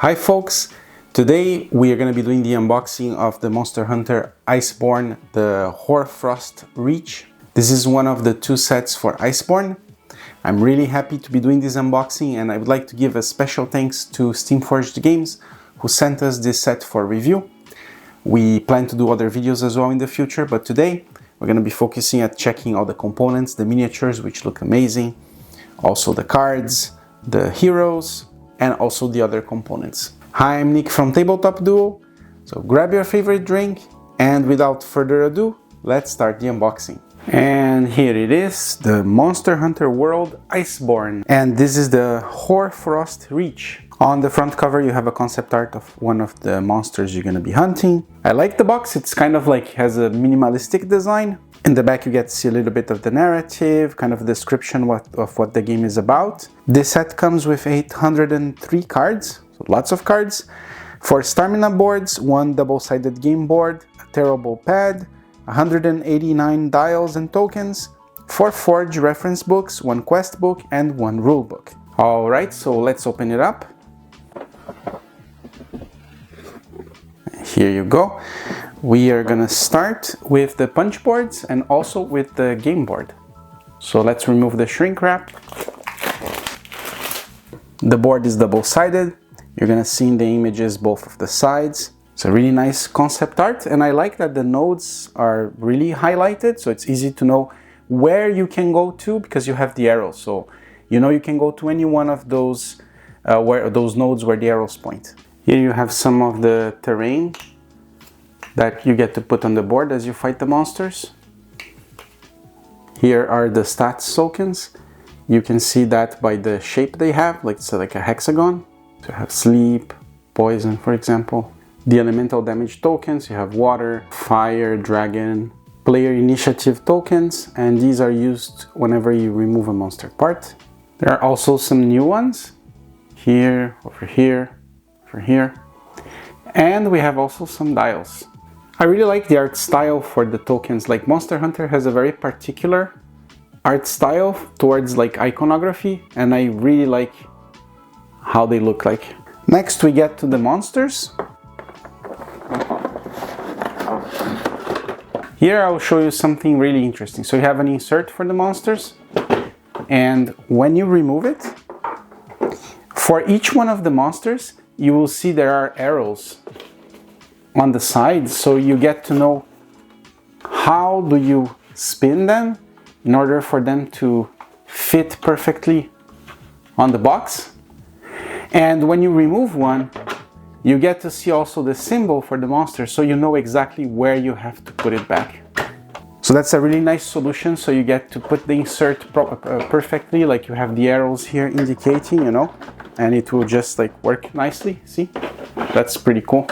Hi folks, today we are going to be doing the unboxing of the Monster Hunter Iceborne, the Hoarfrost Reach. This is one of the two sets for Iceborne. I'm really happy to be doing this unboxing, and I would like to give a special thanks to Steamforged Games who sent us this set for review. We plan to do other videos as well in the future, but today we're going to be focusing at checking all the components, the miniatures, which look amazing, also the cards, the heroes, and also the other components. Hi, I'm Nick from Tabletop Duo. So grab your favorite drink, and without further ado, let's start the unboxing. And here it is, the Monster Hunter World Iceborne. And this is the Hoarfrost Reach. On the front cover you have a concept art of one of the monsters you're gonna be hunting. I like the box, it's kind of like has a minimalistic design. In the back you get to see a little bit of the narrative, kind of a description of what the game is about. This set comes with 803 cards, so lots of cards. 4 stamina boards, 1 double-sided game board, a terrible pad, 189 dials and tokens, 4 forge reference books, 1 quest book, and 1 rule book. Alright, so let's open it up. Here you go. We are gonna start with the punch boards and also with the game board. So let's remove the shrink wrap. The board is double-sided. You're gonna see in the images both of the sides. It's a really nice concept art, and I like that the nodes are really highlighted, so it's easy to know where you can go to because you have the arrows. So you know you can go to any one of those nodes where the arrows point. Here you have some of the terrain that you get to put on the board as you fight the monsters. Here are the stats tokens. You can see that by the shape they have, like it's like a hexagon. So you have sleep, poison, for example. The elemental damage tokens, you have water, fire, dragon, player initiative tokens, and these are used whenever you remove a monster part. There are also some new ones, here, over here, over here. And we have also some dials. I really like the art style for the tokens. Like Monster Hunter has a very particular art style towards like iconography, and I really like how they look like. Next we get to the monsters. Here I'll show you something really interesting. So you have an insert for the monsters, and when you remove it, for each one of the monsters you will see there are arrows on the sides, so you get to know how do you spin them in order for them to fit perfectly on the box. And when you remove one, you get to see also the symbol for the monster, so you know exactly where you have to put it back. So that's a really nice solution, so you get to put the insert perfectly, like you have the arrows here indicating, you know, and it will just like work nicely, see? That's pretty cool.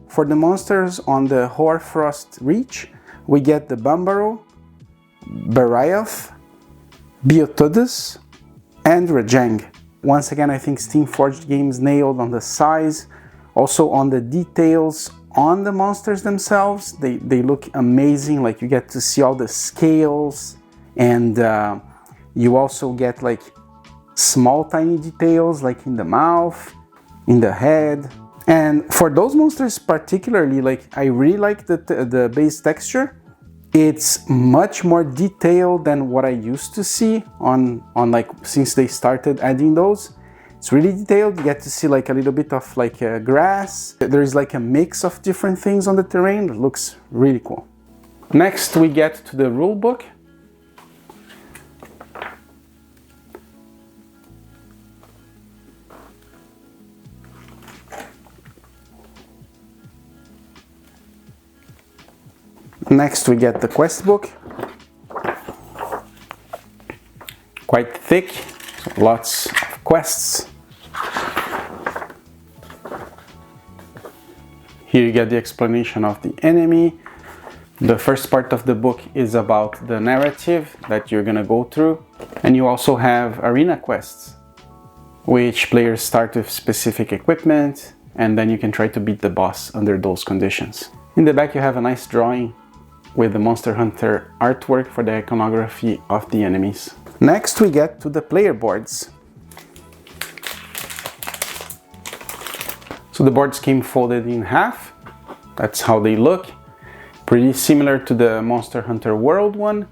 For the monsters on the Hoarfrost Reach, we get the Bambaro, Barayath, Biotudus, and Rajang. Once again, I think Steamforged Games nailed on the size, also on the details on the monsters themselves. They look amazing, like you get to see all the scales, and you also get like small tiny details like in the mouth, in the head. And for those monsters particularly, like I really like the base texture. It's much more detailed than what I used to see on like since they started adding those. It's really detailed. You get to see like a little bit of like grass. There is like a mix of different things on the terrain. It looks really cool. Next we get to the rulebook. Next we get the quest book, quite thick, so lots of quests. Here you get the explanation of the enemy. The first part of the book is about the narrative that you're gonna go through, and you also have arena quests, which players start with specific equipment, and then you can try to beat the boss under those conditions. In the back you have a nice drawing with the Monster Hunter artwork for the iconography of the enemies. Next we get to the player boards. So the boards came folded in half. That's how they look. Pretty similar to the Monster Hunter World one.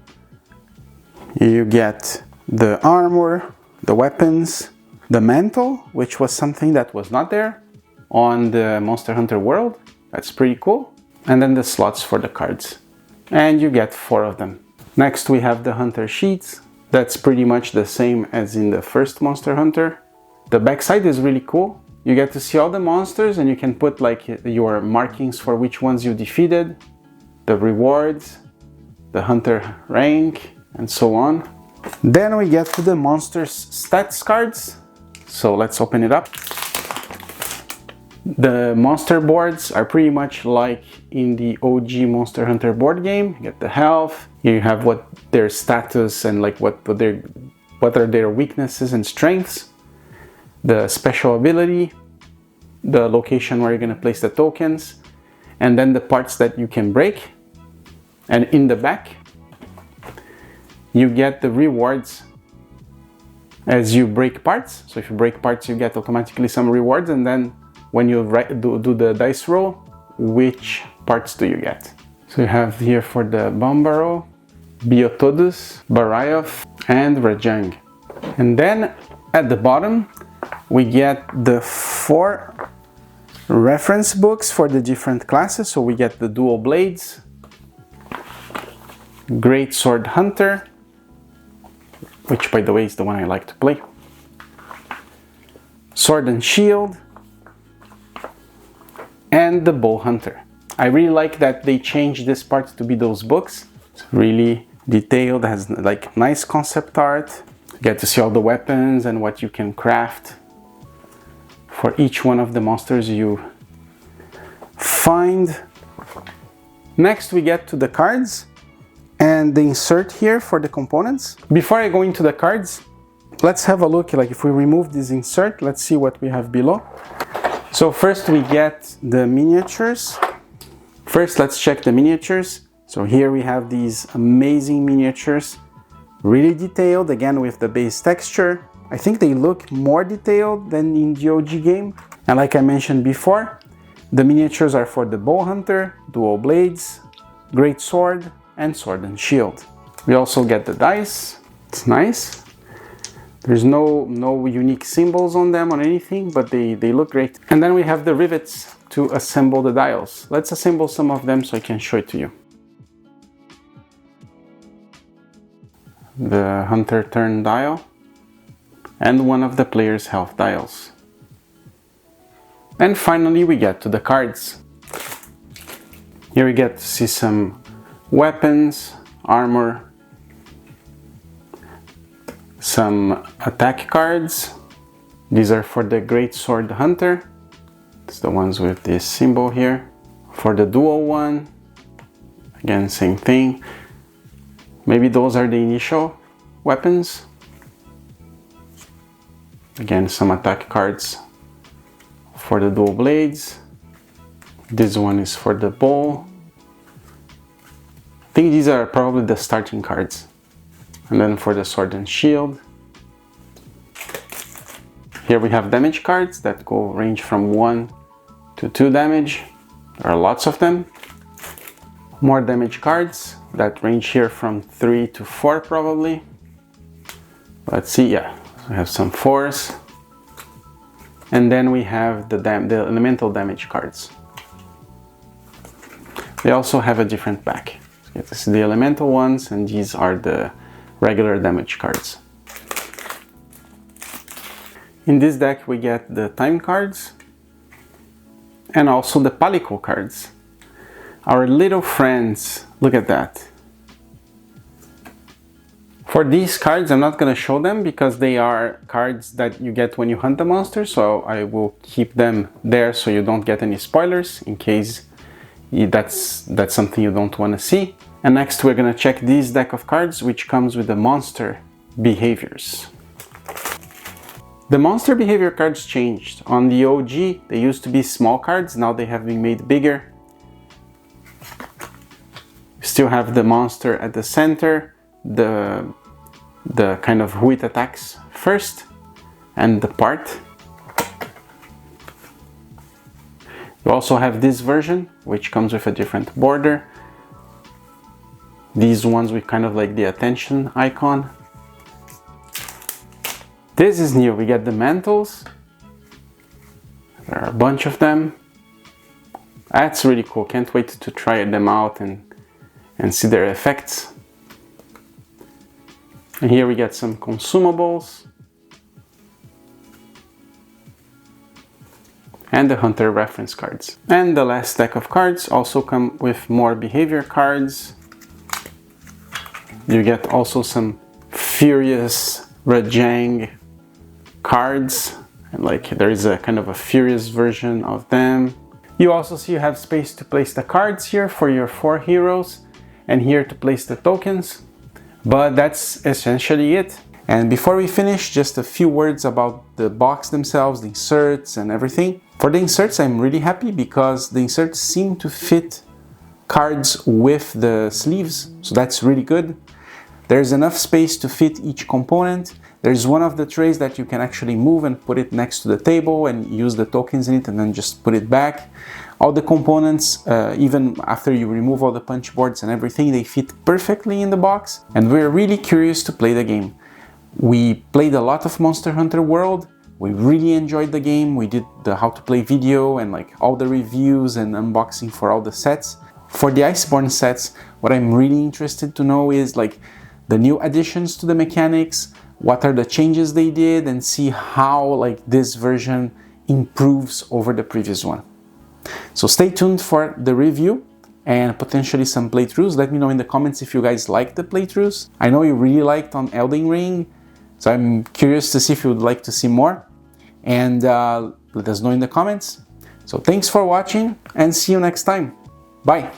You get the armor, the weapons, the mantle, which was something that was not there on the Monster Hunter World. That's pretty cool. And then the slots for the cards. And you get 4 of them. Next we have the Hunter sheets. That's pretty much the same as in the first Monster Hunter. The backside is really cool. You get to see all the monsters and you can put like your markings for which ones you defeated, the rewards, the hunter rank, and so on. Then we get to the monsters stats cards. So let's open it up. The monster boards are pretty much like in the OG Monster Hunter board game. You get the health, you have what their status and like what are their weaknesses and strengths, the special ability, the location where you're going to place the tokens, and then the parts that you can break. And in the back, you get the rewards as you break parts. So if you break parts, you get automatically some rewards, and then when you do the dice roll, which parts do you get? So you have here for the Bombaro, Biotodus, Barayov, and Rajang. And then at the bottom, we get the 4 reference books for the different classes. So we get the Dual Blades, Great Sword Hunter, which by the way is the one I like to play, Sword and Shield, and the Bow Hunter. I really like that they changed this part to be those books. It's really detailed, has like nice concept art. You get to see all the weapons and what you can craft for each one of the monsters you find. Next we get to the cards and the insert here for the components. Before I go into the cards, let's have a look, like if we remove this insert, let's see what we have below. So first we get the miniatures. First let's check the miniatures. So here we have these amazing miniatures, really detailed, again with the base texture. I think they look more detailed than in the OG game. And like I mentioned before, the miniatures are for the Bow Hunter, Dual Blades, Great Sword, and Sword and Shield. We also get the dice. It's nice. There's no unique symbols on them or anything, but they look great. And then we have the rivets to assemble the dials. Let's assemble some of them so I can show it to you. The Hunter turn dial and one of the player's health dials. And finally we get to the cards. Here we get to see some weapons, armor, some attack cards. These are for the Great Sword Hunter. It's the ones with this symbol here. For the dual one, again same thing. Maybe those are the initial weapons. Again, some attack cards for the dual blades. This one is for the bow. I think these are probably the starting cards. And then for the sword and shield. Here we have damage cards that range from 1 to 2 damage. There are lots of them. More damage cards that range here from 3 to 4 probably. Let's see, yeah, we have some 4s. And then we have the elemental damage cards. They also have a different pack. So this is the elemental ones, and these are the regular damage cards. In this deck we get the time cards and also the Palico cards. Our little friends, look at that. For these cards I'm not going to show them because they are cards that you get when you hunt the monster, so I will keep them there so you don't get any spoilers in case that's something you don't want to see. And next we're going to check this deck of cards, which comes with the monster behaviors. The monster behavior cards changed. On the OG they used to be small cards, now they have been made bigger. We still have the monster at the center, the kind of who it attacks first, and the part. You also have this version, which comes with a different border. These ones with kind of like the attention icon. This is new. We get the mantles. There are a bunch of them. That's really cool. Can't wait to try them out and see their effects. And here we get some consumables. And the hunter reference cards. And the last stack of cards also come with more behavior cards. You get also some Furious Rajang cards, and like there is a kind of a Furious version of them. You also see you have space to place the cards here for your 4 heroes, and here to place the tokens. But that's essentially it. And before we finish, just a few words about the box themselves, the inserts and everything. For the inserts, I'm really happy because the inserts seem to fit cards with the sleeves, so that's really good. There's enough space to fit each component. There's one of the trays that you can actually move and put it next to the table and use the tokens in it and then just put it back. All the components, even after you remove all the punch boards and everything, they fit perfectly in the box. And we're really curious to play the game. We played a lot of Monster Hunter World. We really enjoyed the game. We did the how to play video and like all the reviews and unboxing for all the sets. For the Iceborne sets, what I'm really interested to know is like the new additions to the mechanics, what are the changes they did, and see how like this version improves over the previous one. So stay tuned for the review and potentially some playthroughs. Let me know in the comments if you guys liked the playthroughs. I know you really liked on Elden Ring, so I'm curious to see if you would like to see more. And let us know in the comments. So thanks for watching and see you next time. Bye!